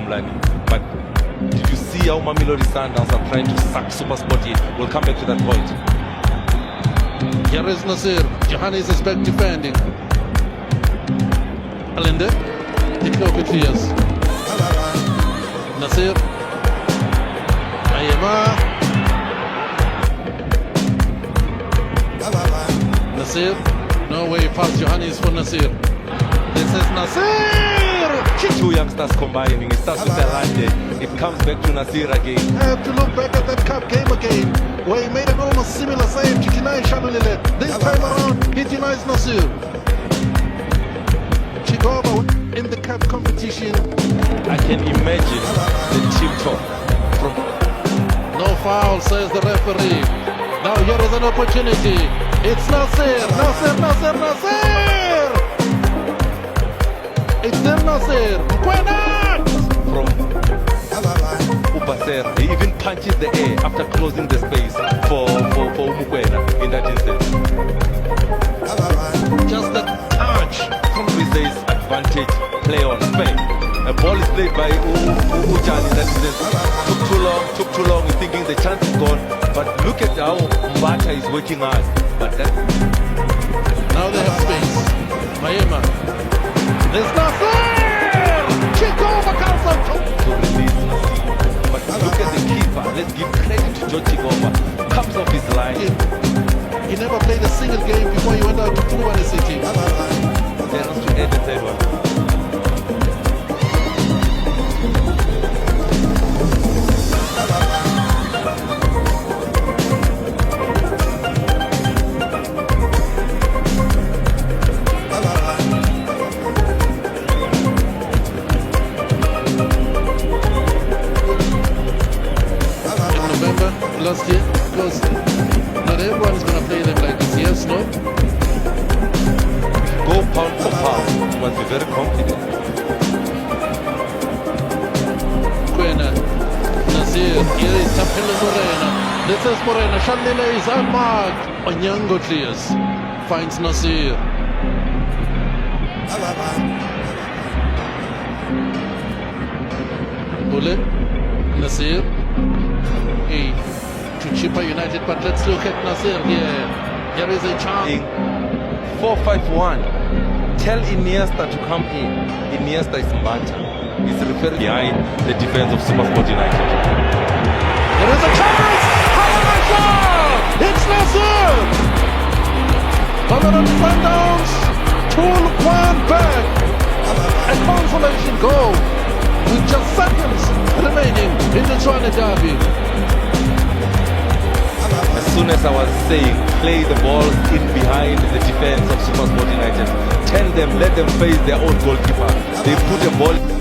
Mlani. But did you see how Mamelodi Sundowns are trying to suck SuperSport in? We'll come back to that point. Here is Nasir. Johannes is back defending. Alinde. Tikloke clears. Nasir. Ayema. Nasir. No way past Johannes for Nasir. This is Nasir. Two youngsters combining. It starts with Alinde. It comes back to Nasir again. I have to look back at that cup game again, where he made an almost similar save to Tinai Shalulile. This time around, he denies Nasir. Chigoba in the cup competition. I can imagine the team talk from... No foul, says the referee. Now here is an opportunity. It's Nasir, Nasir, Nasir, Nasir! It's still Nasir. Kwenat! From Ubasera. He even punches the air after closing the space for Umukwena in that instance. Just a touch. From Rize's advantage, play on Spain. A ball is played by Ujan in that instance. Took too long, he's thinking the chance is gone. But look at how Mbata is working hard. But that... Now they have space. Mayema. There's Nasir! Chikova comes up to release Nasir. But look at the keeper. Let's give credit to George Chikova. Comes off his line. He never played a single game before he went out to Purwane City. There has to end the third one. Last year, because not everyone is going to play them like this. Yes, no? Go pound for pound. You must be very confident. Kwena, Nasir, here is Taphachuun Morena. This is Morena. Shalile is unmarked. Onyango clears. Finds Nasir. Ule, Nasir. Hey. To Chippa United, but let's look at Nasir here. Here is a chance. 4-5-1. Tell Iniesta to come in. Iniesta is Mbata. He's referring behind the defense of SuperSport United. There is a chance! Hamasha! It's Nasir! Mamelodi Sundowns, 2-1 back. A consolation goal with just seconds remaining in the Tshwane derby. As soon as I was saying, play the ball in behind the defense of SuperSport United. Tell them, let them face their own goalkeeper. They put the ball...